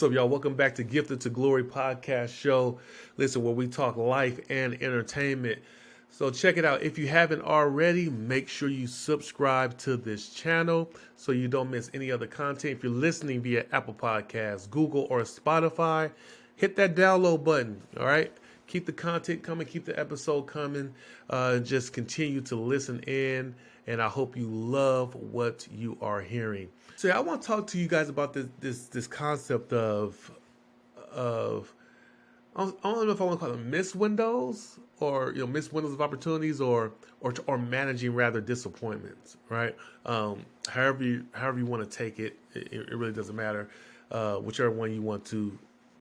What's up, y'all? Welcome back to Gifted to Glory podcast show. Listen, where we talk life and entertainment. So check it out. If you haven't already, make sure you subscribe to this channel so you don't miss any other content. If you're listening via Apple Podcasts, Google, or Spotify, hit that download button. All right. Keep the content coming. Keep the episode coming. Just continue to listen in, and I hope you love what you are hearing. So I want to talk to you guys about this concept of I don't know if I want to call them missed windows or missed windows of opportunities or managing rather disappointments, right? However you want to take it, it really doesn't matter. Whichever one you want to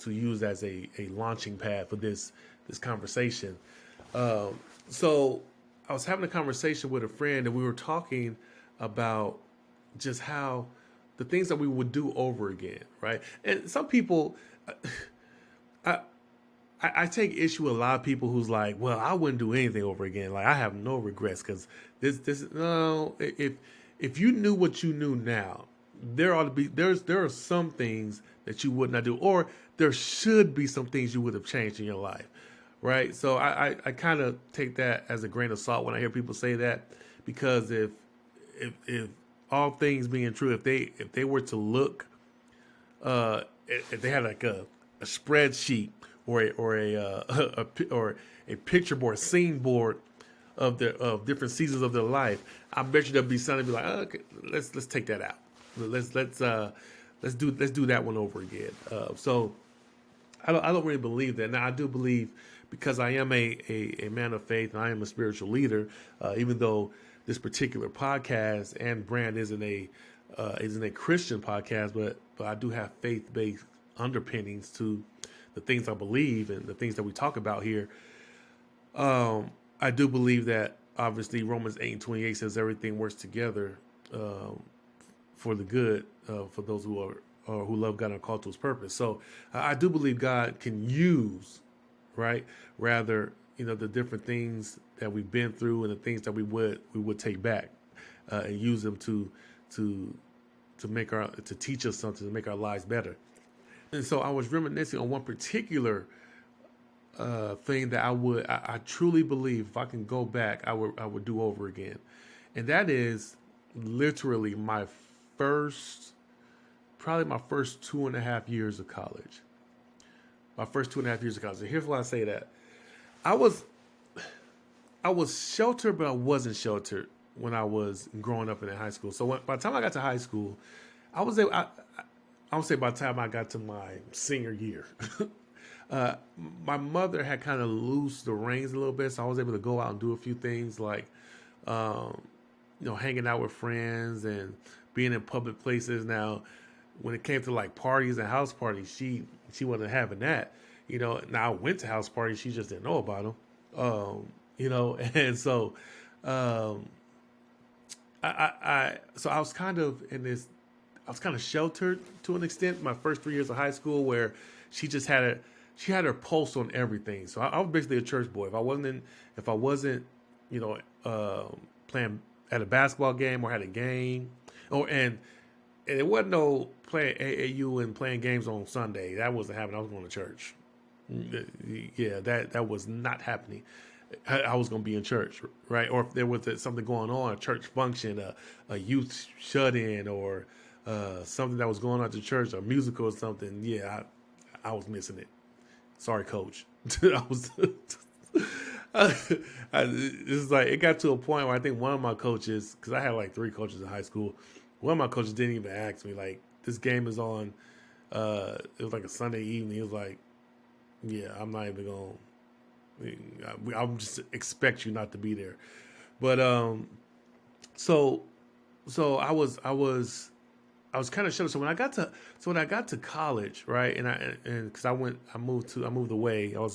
use as a launching pad for this conversation. So I was having a conversation with a friend, and we were talking about just how the things that we would do over again, right? And some people, I take issue with a lot of people who's like, well, I wouldn't do anything over again. Like, I have no regrets because no. If you knew what you knew now, there are some things that you would not do, or there should be some things you would have changed in your life, right? So I kind of take that as a grain of salt when I hear people say that, because if all things being true, if they were to look, if they had like a spreadsheet or a picture board, scene board of different seasons of their life, I bet you there'll be something be like, oh, okay, let's take that out. Let's do that one over again. So I don't really believe that. Now I do believe, because I am a man of faith and I am a spiritual leader, even though this particular podcast and brand isn't a Christian podcast, but I do have faith-based underpinnings to the things I believe and the things that we talk about here. I do believe that obviously Romans 8:28 says everything works together for the good for those who love God and are called to His purpose. So I do believe God can use, right, rather the different things that we've been through and the things that we would take back and use them to teach us something, to make our lives better. And so I was reminiscing on one particular thing that I truly believe, if I can go back, I would do over again, and that is literally probably my first 2.5 years of college. My first 2.5 years of college. And here's why I say that. I was sheltered, but I wasn't sheltered when I was growing up in high school. So by the time I got to high school, I would say by the time I got to my senior year, my mother had kind of loosed the reins a little bit, so I was able to go out and do a few things like, hanging out with friends and being in public places. Now, when it came to like parties and house parties, she wasn't having that. Now I went to house parties, she just didn't know about them. And so, I was kind of I was kind of sheltered to an extent my first 3 years of high school, where she had her pulse on everything. So I was basically a church boy. If I wasn't, playing at a basketball game or had a game, and it wasn't no playing AAU and playing games on Sunday. That wasn't happening. I was going to church. Yeah, that was not happening. I was going to be in church, right? Or if there was something going on, a church function, a youth shut-in, or something that was going on at the church, a musical or something, yeah, I was missing it. Sorry, coach. I was. It's like, it got to a point where I think one of my coaches, because I had like 3 coaches in high school, one of my coaches didn't even ask me, like, this game is on. It was like a Sunday evening. He was like, yeah, I'm not even going. I'll just expect you not to be there. But so I was kind of sheltered. So when I got to college, right, and because I moved away. I'm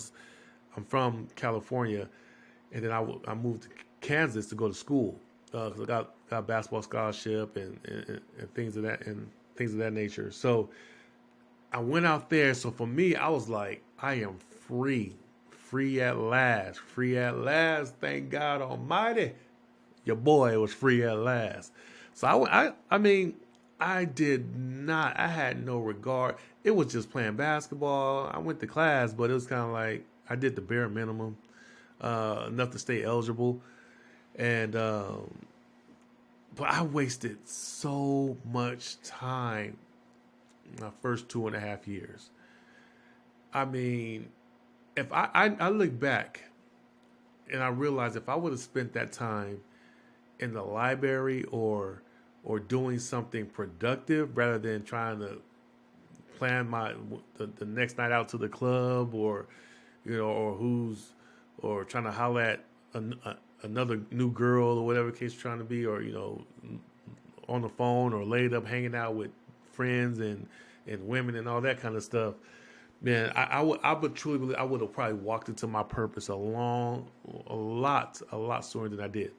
from California, and then I moved to Kansas to go to school. Because I got a basketball scholarship and things of that nature. So I went out there. So for me, I was like, I am free at last, Thank God Almighty, your boy was free at last. So I mean, I did not. I had no regard. It was just playing basketball. I went to class, but it was kind of like I did the bare minimum, enough to stay eligible. And but I wasted so much time my first 2.5 years. I mean, if I look back and I realize if I would have spent that time in the library or doing something productive rather than trying to plan the next night out to the club or or trying to holler at another new girl or whatever the case you're trying to be, or on the phone or laid up hanging out with friends and women and all that kind of stuff. Man, I would truly believe I would have probably walked into my purpose a lot sooner than I did.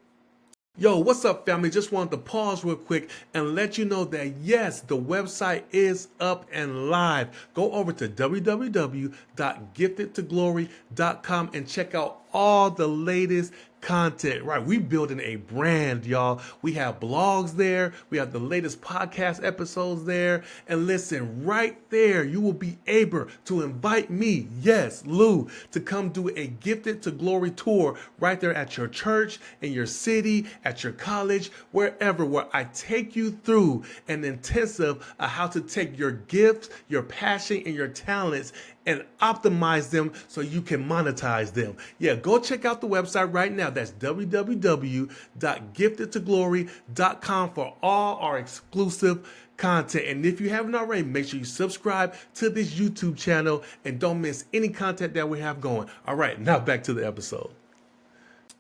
Yo, what's up, family? Just wanted to pause real quick and let you know that yes, the website is up and live. Go over to www.giftedtoglory.com and check out all the latest content. Right, we building a brand, y'all. We have blogs there. We have the latest podcast episodes there. And listen, right there, you will be able to invite me, yes, Lou, to come do a Gifted to Glory tour right there at your church, in your city, at your college, wherever, where I take you through an intensive how to take your gifts, your passion, and your talents and optimize them so you can monetize them. Yeah, go check out the website right now. That's www.giftedtoglory.com for all our exclusive content. And if you haven't already, make sure you subscribe to this YouTube channel and don't miss any content that we have going. All right, now back to the episode.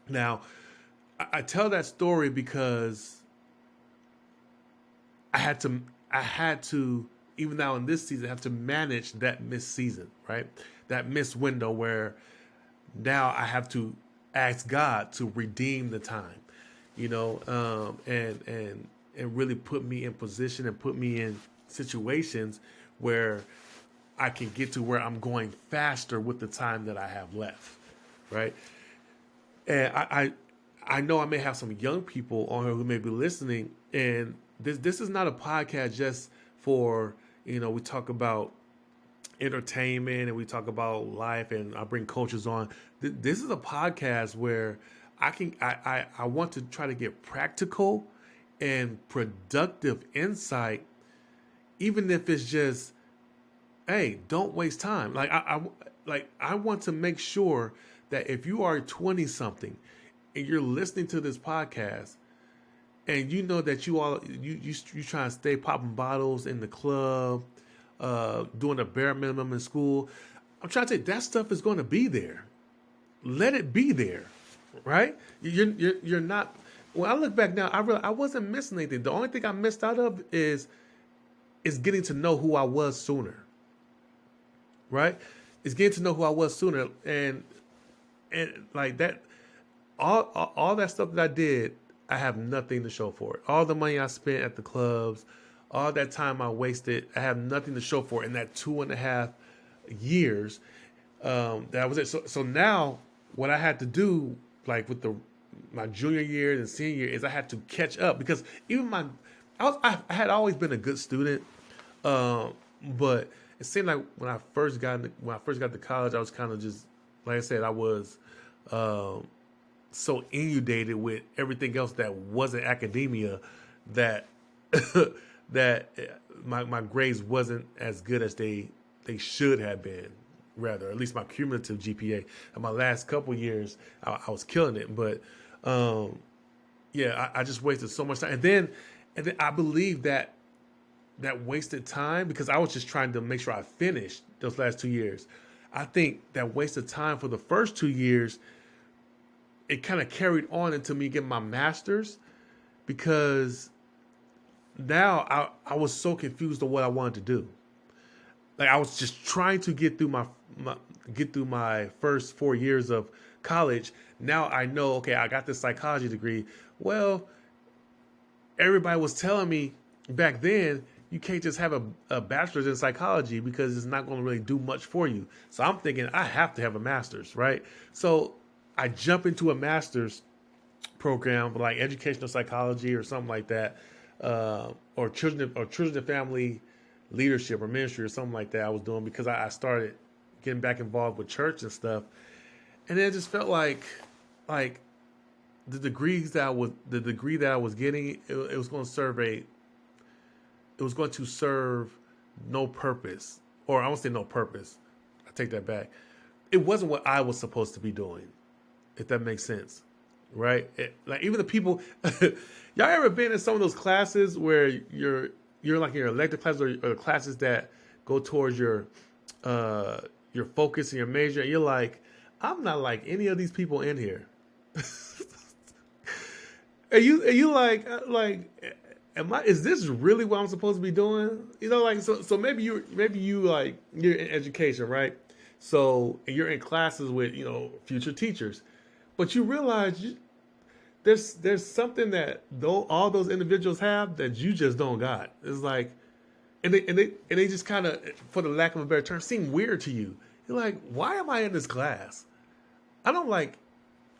Now, I tell that story because I had to, even now in this season, have to manage that missed season, right? That missed window where now I have to ask God to redeem the time, and really put me in position and put me in situations where I can get to where I'm going faster with the time that I have left, right? And I know I may have some young people on here who may be listening, and this is not a podcast just for, we talk about entertainment and we talk about life and I bring coaches on. This is a podcast where I want to try to get practical and productive insight, even if it's just, hey, don't waste time. Like I want to make sure that if you are 20 something and you're listening to this podcast and you know that you trying to stay popping bottles in the club, doing the bare minimum in school, I'm trying to say that stuff is going to be there. Let it be there, right? You're not. When I look back now, I realize I wasn't missing anything. The only thing I missed out of is getting to know who I was sooner, right? It's getting to know who I was sooner, and like that, all that stuff that I did, I have nothing to show for it. All the money I spent at the clubs, all that time I wasted, I have nothing to show for it in that 2.5 years. That was it. So now what I had to do, like with my junior year and senior year, is I had to catch up because even I had always been a good student, but it seemed like when I first got to college, I was kind of just, like I said, I was so inundated with everything else that wasn't academia that that my grades wasn't as good as they should have been. Rather, at least my cumulative GPA. In my last couple years, I was killing it, but I just wasted so much time. And then I believe that wasted time, because I was just trying to make sure I finished those last 2 years. I think that wasted time for the first 2 years, it kind of carried on into me getting my master's, because now I was so confused on what I wanted to do. Like I was just trying to get through my first 4 years of college. Now I know, okay, I got this psychology degree. Well, everybody was telling me back then, you can't just have a bachelor's in psychology because it's not going to really do much for you. So I'm thinking I have to have a master's, right? So I jump into a master's program like educational psychology or something like that. or children and family leadership or ministry or something like that I was doing because I started getting back involved with church and stuff, and it just felt like the degree that I was getting, it was going to serve no purpose, or I won't say no purpose. I take that back. It wasn't what I was supposed to be doing, if that makes sense, right? Like even the people, y'all ever been in some of those classes where you're like in your elective classes or classes that go towards your focus and your major, and you're like, I'm not like any of these people in here. Are you like am I, is this really what I'm supposed to be doing? You know, like so maybe you like you're in education, right? So and you're in classes with, future teachers. But you realize there's something that though all those individuals have that you just don't got. It's like and they just kind of, for the lack of a better term, seem weird to you. You're like, why am I in this class? I don't like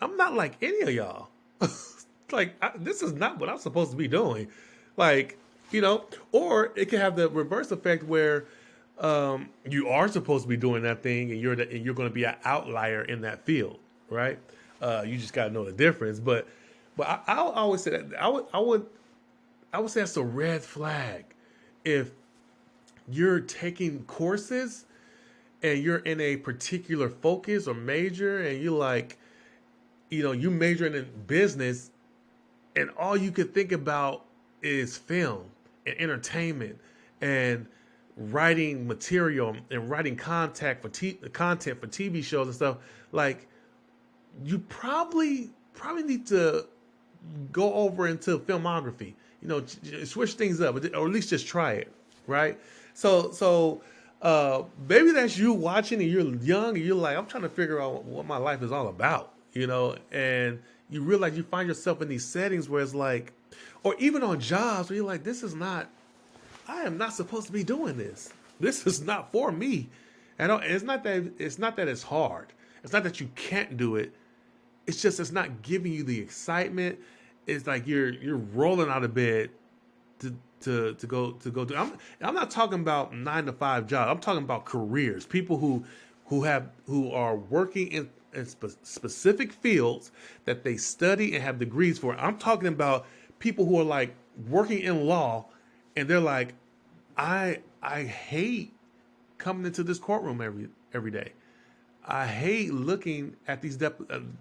I'm not like any of y'all. This is not what I'm supposed to be doing. Like, or it can have the reverse effect where you are supposed to be doing that thing, and you're going to be an outlier in that field, right? You just got to know the difference. But I'll always say that I would say that's a red flag if you're taking courses and you're in a particular focus or major, and you're like, you majoring in business, and all you could think about is film and entertainment and writing material and writing content for TV shows and stuff. Like, you probably need to go over into filmography. Switch things up, or at least just try it, right? So maybe that's you watching and you're young and you're like, I'm trying to figure out what my life is all about, and you realize you find yourself in these settings where it's like, or even on jobs where you're like, I am not supposed to be doing this. This is not for me. And it's not that it's hard. It's not that you can't do it. It's just it's not giving you the excitement. It's like you're rolling out of bed to go do. I'm not talking about 9-to-5 jobs. I'm talking about careers. People who are working in specific fields that they study and have degrees for. I'm talking about people who are like working in law, and they're like, I hate coming into this courtroom every day. I hate looking at these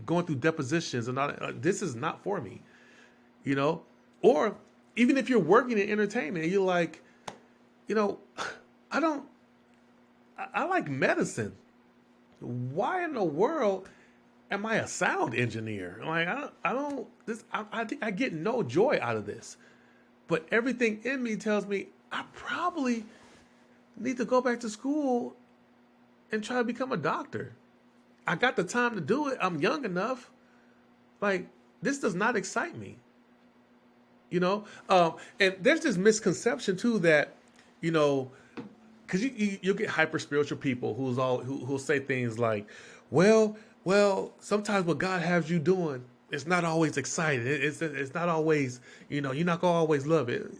going through depositions and all. This is not for me, Or even if you're working in entertainment, and you're like, I like medicine. Why in the world am I a sound engineer? Like, I get no joy out of this. But everything in me tells me I probably need to go back to school and try to become a doctor. I got the time to do it. I'm young enough. Like, this does not excite me. And there's this misconception too that, because you'll get hyper spiritual people who'll say things like, well, sometimes what God has you doing, it's not always exciting. It's not always, you're not gonna always love it.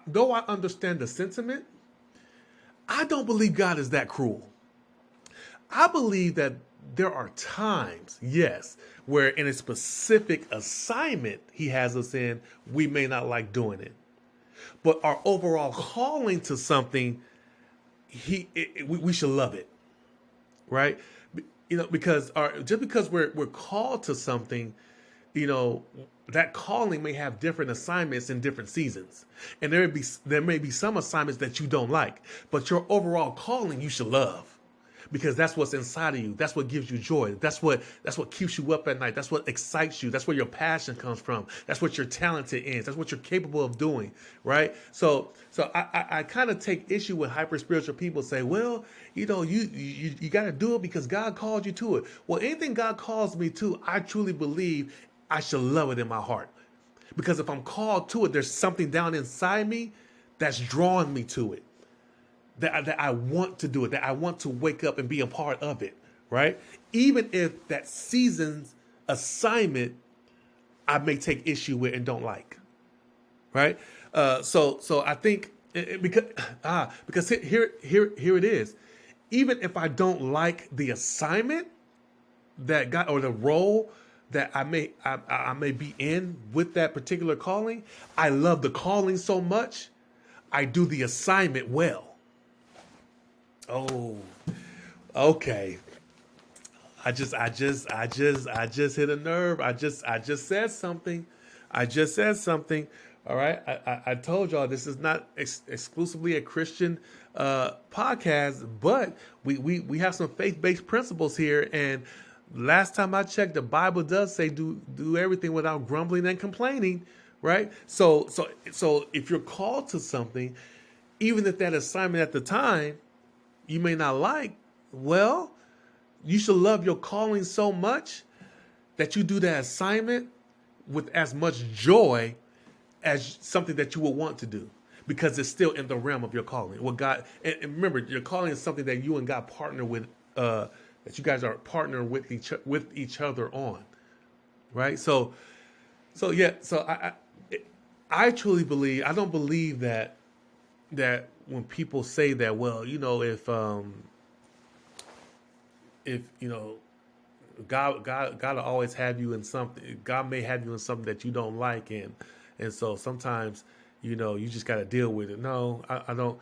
Though I understand the sentiment, I don't believe God is that cruel. I believe that there are times, yes, where in a specific assignment He has us in, we may not like doing it, but our overall calling to something, we should love it, right? Because just because we're called to something, that calling may have different assignments in different seasons, and there may be some assignments that you don't like, but your overall calling you should love. Because that's what's inside of you. That's what gives you joy. That's what keeps you up at night. That's what excites you. That's where your passion comes from. That's what you're talented in. That's what you're capable of doing, right? So I kind of take issue with hyper spiritual people say, well, you got to do it because God called you to it. Well, anything God calls me to, I truly believe I should love it in my heart. Because if I'm called to it, there's something down inside me that's drawing me to it. That I want to do it, that I want to wake up and be a part of it, right? Even if that season's assignment I may take issue with and don't like, right? So I think because here it is. Even if I don't like the assignment that got or the role that I may be in with that particular calling, I love the calling so much, I do the assignment well. Oh, okay. I just hit a nerve. I just said something. I just said something. All right. I told y'all this is not exclusively a Christian podcast, but we have some faith-based principles here. And last time I checked, the Bible does say do everything without grumbling and complaining. Right. So if you're called to something, even if that assignment at the time you may not like, well, you should love your calling so much that you do that assignment with as much joy as something that you would want to do, because it's still in the realm of your calling. What God, and remember, your calling is something that you and God partner with, that you guys are partnering with each other on, right? So yeah, so I truly believe, I don't believe that when people say that, well, if God will always have you in something. God may have you in something that you don't like, and so sometimes you just got to deal with it. No, I don't.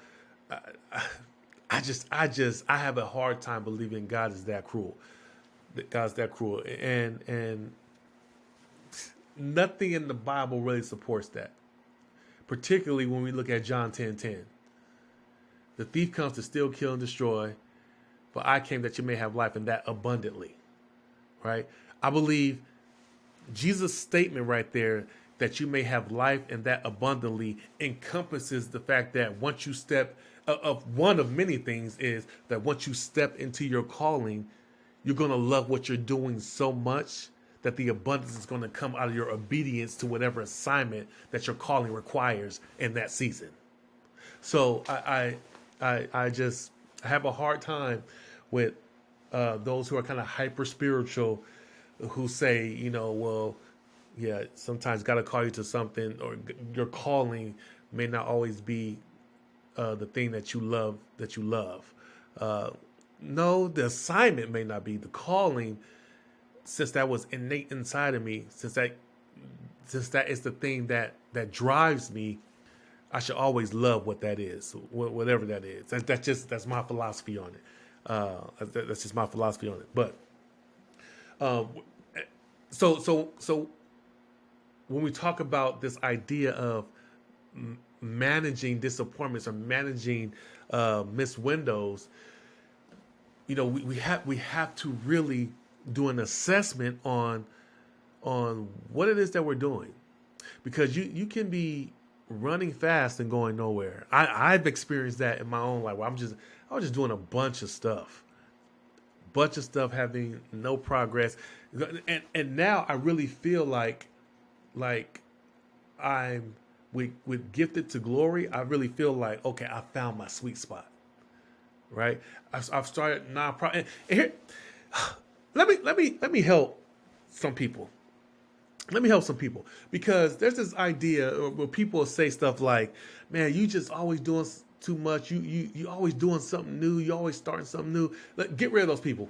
I, I have a hard time believing God is that cruel. That God's that cruel, and nothing in the Bible really supports that. Particularly when we look at John 10:10. The thief comes to steal, kill, and destroy, but I came that you may have life and that abundantly. Right? I believe Jesus' statement right there, that you may have life and that abundantly, encompasses the fact that once you step, of one of many things is that once you step into your calling, you're going to love what you're doing so much that the abundance is going to come out of your obedience to whatever assignment that your calling requires in that season. So I just have a hard time with those who are kind of hyper spiritual, who say, well, yeah, sometimes got to call you to something, or your calling may not always be the thing that you love. No, the assignment may not be the calling, since that was innate inside of me. Since that is the thing that drives me, I should always love what that is, whatever that is. That's my philosophy on it. That's just my philosophy on it. But so when we talk about this idea of managing disappointments or managing missed windows, we have to really do an assessment on what it is that we're doing, because you can be running fast and going nowhere. I've experienced that in my own life, where I was just doing a bunch of stuff, having no progress, and now I really feel like I'm with Gifted to Glory. I really feel like, okay, I found my sweet spot, right? I've started nonprofit. And here, let me help some people. Let me help some people, because there's this idea where people say stuff like, "Man, you just always doing too much. You always doing something new. You always starting something new." Get rid of those people.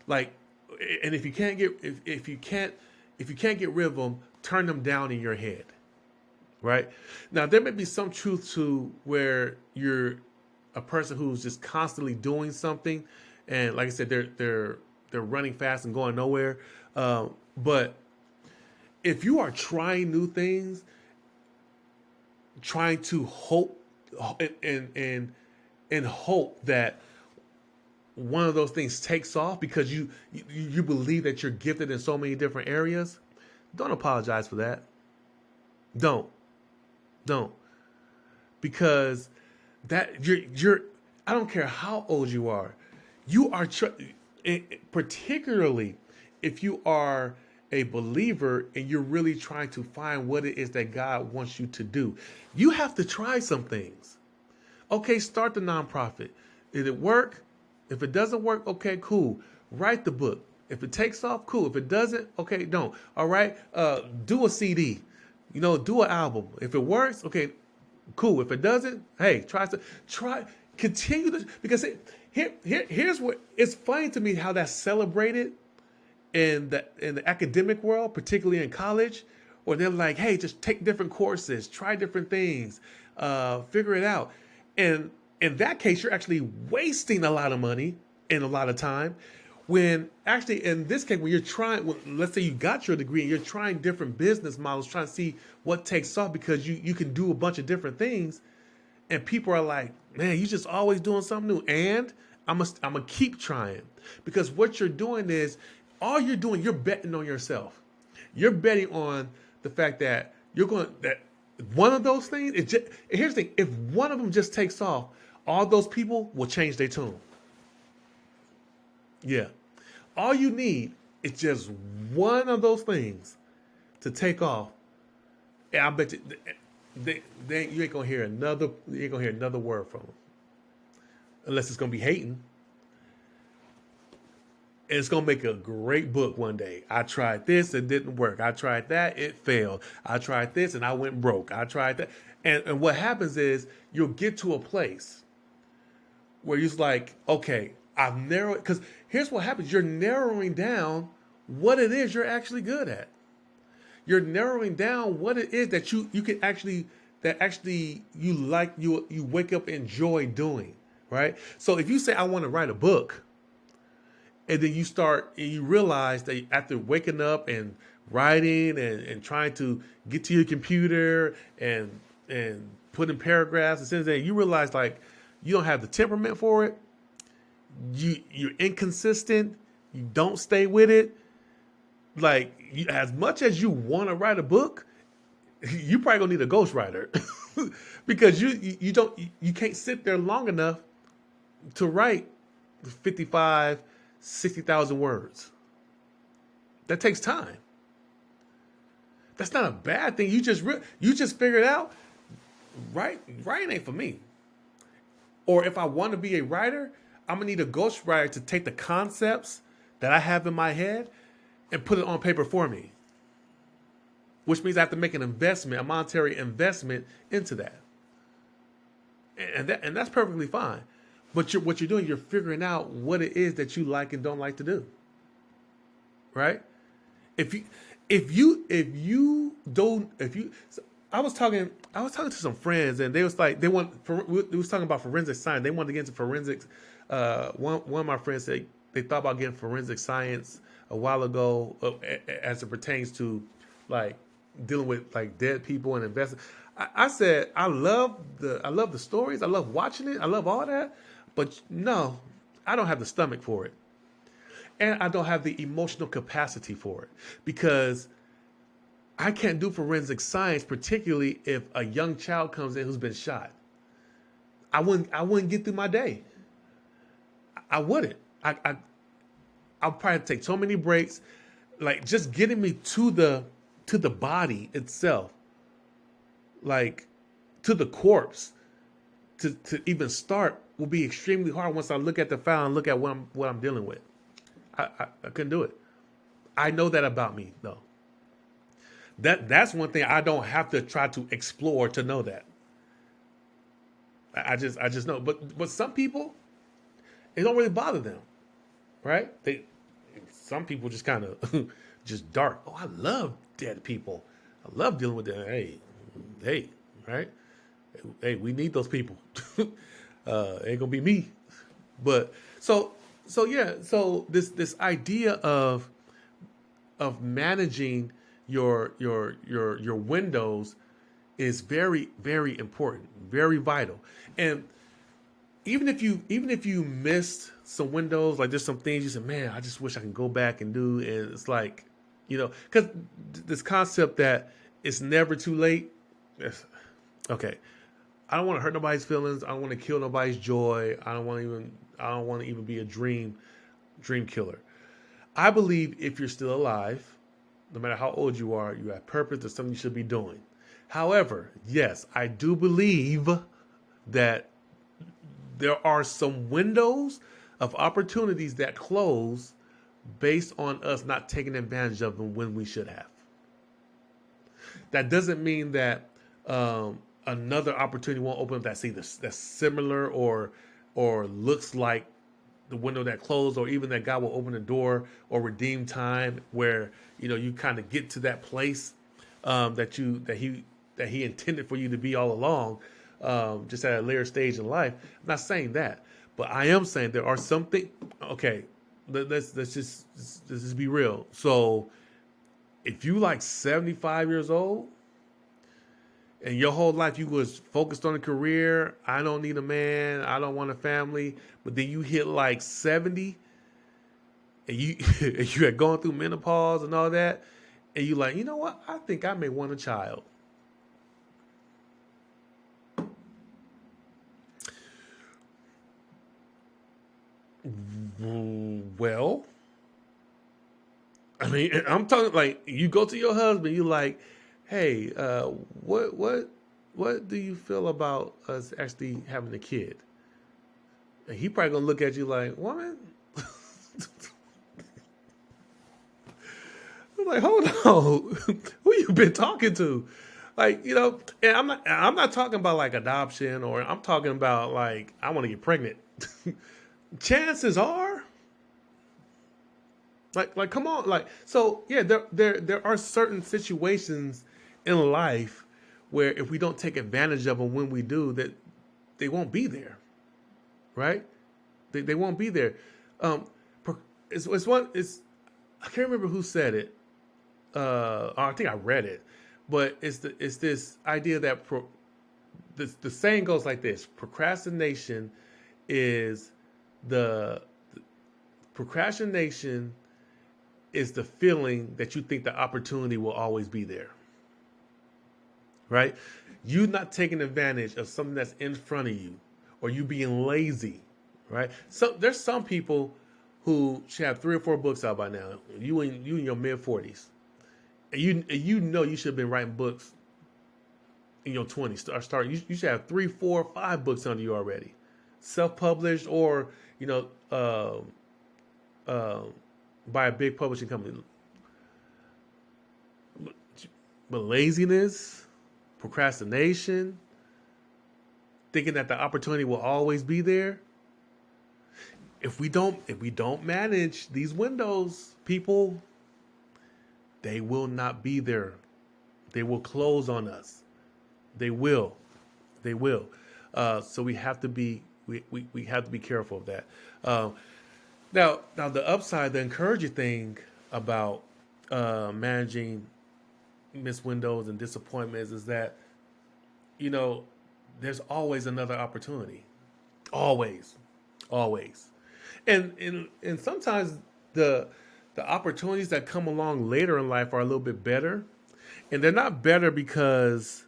And if you can't get rid of them, turn them down in your head. Right? Now, there may be some truth to where you're a person who's just constantly doing something, and like I said, they're running fast and going nowhere. But if you are trying new things, trying to hope and hope that one of those things takes off because you believe that you're gifted in so many different areas, don't apologize for that. Don't, because that you're I don't care how old you are, particularly if you are a believer and you're really trying to find what it is that God wants you to do. You have to try some things. Okay, start the nonprofit. Did it work? If it doesn't work, okay, cool. Write the book. If it takes off, cool. If it doesn't, okay, don't. All right, do a CD. Do an album. If it works, okay, cool. If it doesn't, hey, try continue to because here's what it's funny to me how that's celebrated in the academic world, particularly in college, where they're like, hey, just take different courses, try different things, figure it out. And in that case, you're actually wasting a lot of money and a lot of time. When actually, in this case, when you're trying, let's say you got your degree and you're trying different business models, trying to see what takes off because you can do a bunch of different things. And people are like, man, you just always doing something new. And I'm gonna keep trying because what you're doing is all you're doing, you're betting on yourself. You're betting on the fact that that one of those things. Here's the thing: if one of them just takes off, all those people will change their tune. Yeah, all you need is just one of those things to take off, and I bet you, you ain't gonna hear another. You ain't gonna hear another word from them, unless it's gonna be hating. And it's gonna make a great book one day. I tried this, it didn't work. I tried that, it failed. I tried this and I went broke. I tried that. And what happens is you'll get to a place where you're like, okay, I've narrowed because here's what happens. You're narrowing down what it is you're actually good at. You're narrowing down what it is that you can actually you like you wake up enjoy doing, right? So if you say I want to write a book, and then you realize that after waking up and writing and trying to get to your computer and put in paragraphs and things, you realize like you don't have the temperament for it. You're inconsistent. You don't stay with it. Like as much as you want to write a book, you probably gonna need a ghostwriter because you can't sit there long enough to write 55, 60,000 words. That takes time. That's not a bad thing. You just figured out writing ain't for me. Or if I want to be a writer, I'm gonna need a ghostwriter to take the concepts that I have in my head and put it on paper for me. Which means I have to make a monetary investment into that. And that's perfectly fine. But what you're doing, you're figuring out what it is that you like and don't like to do. Right? I was talking to some friends and they was like, we was talking about forensic science. They wanted to get into forensics. One of my friends said they thought about getting forensic science a while ago as it pertains to like dealing with like dead people and investing. I said, I love the stories. I love watching it. I love all that. But no, I don't have the stomach for it. And I don't have the emotional capacity for it because I can't do forensic science, particularly if a young child comes in who's been shot. I wouldn't get through my day. I wouldn't. I'll probably take so many breaks, like just getting me to the body itself, like to the corpse, to even start will be extremely hard once I look at the file and look at what I'm dealing with. I couldn't do it. I know that about me, though. That's one thing I don't have to try to explore to know that. I just know. But some people, it don't really bother them, right? Some people just kind of just dark. Oh, I love dead people. I love dealing with them. Hey, right? Hey, we need those people. Ain't gonna be me. But so yeah. So this idea of managing your windows is very, very important, very vital. And even if you missed some windows, like there's some things you said, man, I just wish I can go back and do. And it's like, because this concept that it's never too late. Okay, I don't want to hurt nobody's feelings. I don't want to kill nobody's joy. I don't want to even be a dream killer. I believe if you're still alive, no matter how old you have purpose. There's something you should be doing. However, yes, I do believe that there are some windows of opportunities that close based on us not taking advantage of them when we should have. That doesn't mean that another opportunity won't open up that's similar or looks like the window that closed, or even that God will open the door or redeem time where you kind of get to that place that he intended for you to be all along, just at a later stage in life. I'm not saying that, but I am saying there are some things. Okay, let's just be real. So if you like 75 years old and your whole life you was focused on a career, I don't need a man, I don't want a family, but then you hit like 70 and you you had gone through menopause and all that, and you like, you know what? I think I may want a child. Well, I mean, I'm talking like you go to your husband, you like, hey, what do you feel about us actually having a kid? And he probably gonna look at you like, woman. I'm like, hold on, who you been talking to? Like, and I'm not talking about like adoption, or I'm talking about like I want to get pregnant. Chances are, like come on, like, so yeah, there are certain situations in life where if we don't take advantage of them when we do, that they won't be there, right? They won't be there. Um, it's I can't remember who said it. I think I read it, but it's this idea that the saying goes like this: is the procrastination is the feeling that you think the opportunity will always be there, right? You not taking advantage of something that's in front of you, or you being lazy, right? So there's some people who should have 3 or 4 books out by now. You in your mid 40s, and you should have been writing books in your 20s. You should have 3, 4, 5 books under you already, self-published, or you know uh, by a big publishing company. But laziness, procrastination, thinking that the opportunity will always be there. If we don't manage these windows, people, they will not be there. They will close on us. They will. They will. So we have to be careful of that. Now the upside, the encouraging thing about managing missed windows and disappointments is that you know there's always another opportunity, always, always, and sometimes the the opportunities that come along later in life are a little bit better, and they're not better because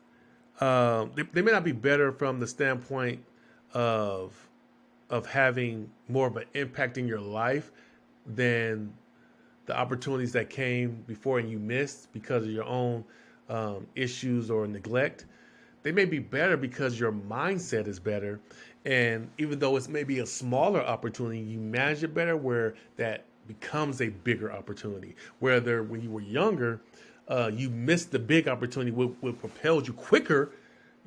they may not be better from the standpoint of having more of an impact in your life than the opportunities that came before and you missed because of your own issues or neglect. They may be better because your mindset is better. And even though it's maybe a smaller opportunity, you manage it better where that becomes a bigger opportunity. Whether when you were younger, you missed the big opportunity, what propelled you quicker,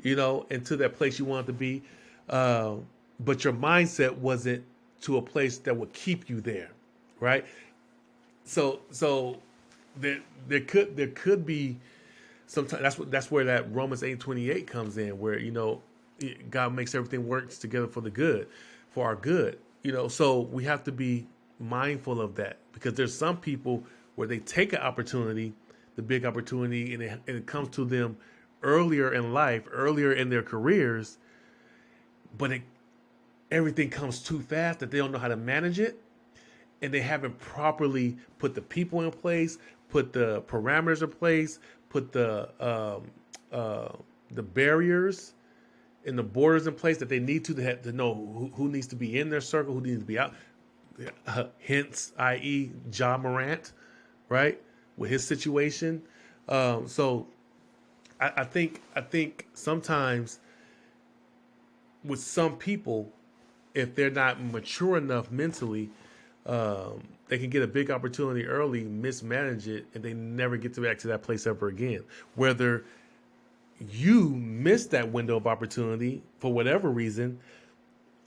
into that place you wanted to be. But your mindset wasn't to a place that would keep you there, right? So there could be sometimes that's where that Romans 8:28 comes in, where God makes everything works together for the good, for our good. So we have to be mindful of that, because there's some people where they take an opportunity, the big opportunity, and it comes to them earlier in life, earlier in their careers, but everything comes too fast that they don't know how to manage it, and they haven't properly put the people in place, put the parameters in place, put the barriers and the borders in place that they need to know who needs to be in their circle, who needs to be out. Hence, i.e., Ja Morant, right, with his situation. So I think sometimes with some people, if they're not mature enough mentally, They can get a big opportunity early, mismanage it, and they never get back to that place ever again. Whether you missed that window of opportunity for whatever reason,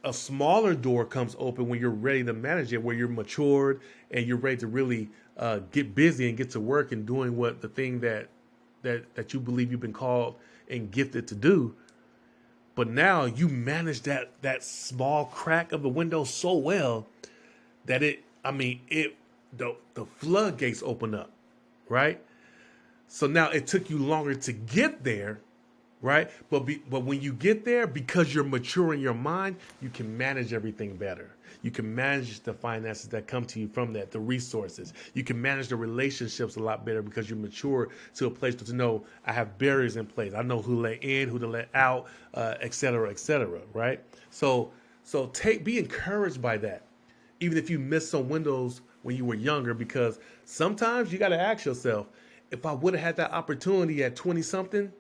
a smaller door comes open when you're ready to manage it, where you're matured and you're ready to really get busy and get to work and doing what the thing that you believe you've been called and gifted to do. But now you manage that small crack of the window so well that the floodgates open up, right? So now it took you longer to get there, right? But when you get there, because you're mature in your mind, you can manage everything better. You can manage the finances that come to you from that, the resources. You can manage the relationships a lot better because you're mature to a place to know I have barriers in place. I know who to let in, who to let out, et cetera, right? So be encouraged by that, even if you missed some windows when you were younger, because sometimes you got to ask yourself, if I would have had that opportunity at 20 something,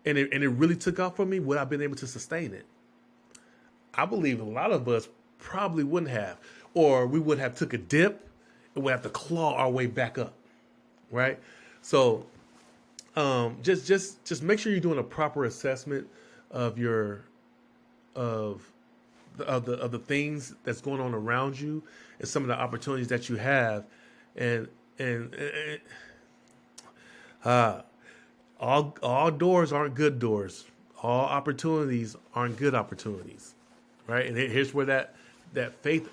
and it really took off for me, would I have been able to sustain it? I believe a lot of us probably wouldn't have, or we would have took a dip and would have to claw our way back up, right? So just make sure you're doing a proper assessment of the things that's going on around you and some of the opportunities that you have, and all doors aren't good doors. All opportunities aren't good opportunities, right? And here's where that faith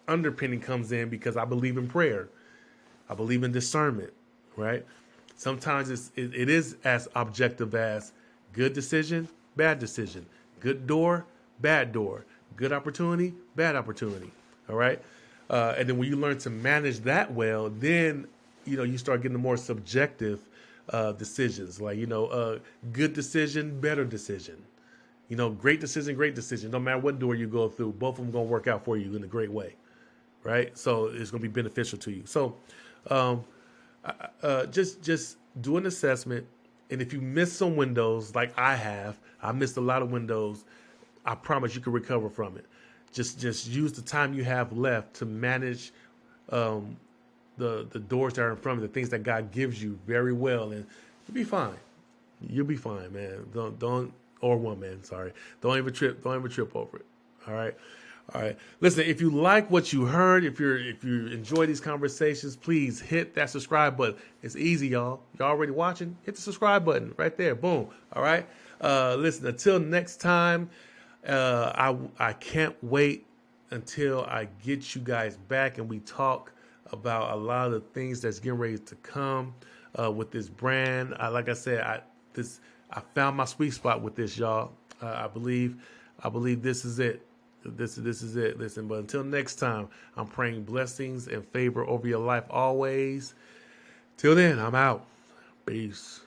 underpinning comes in, because I believe in prayer. I believe in discernment, right? Sometimes it is as objective as good decision, bad decision, good door, bad door, good opportunity, bad opportunity, all right? And then when you learn to manage that well, then, you start getting the more subjective decisions, like, good decision, better decision. Great decision, great decision. No matter what door you go through, both of them going to work out for you in a great way, right? So it's going to be beneficial to you. So just do an assessment. And if you miss some windows, like I missed a lot of windows, I promise you can recover from it. Just use the time you have left to manage the doors that are in front of you, the things that God gives you very well, and you'll be fine. You'll be fine, man. Don't or woman, sorry. Don't even trip over it. All right. Listen, if you like what you heard, if you enjoy these conversations, please hit that subscribe button. It's easy, y'all. Y'all already watching? Hit the subscribe button right there. Boom. All right. Listen, until next time, I can't wait until I get you guys back and we talk about a lot of the things that's getting ready to come with this brand. Like I said, I found my sweet spot with this, y'all. I believe this is it. This is it. Listen, but until next time, I'm praying blessings and favor over your life always. Till then, I'm out. Peace.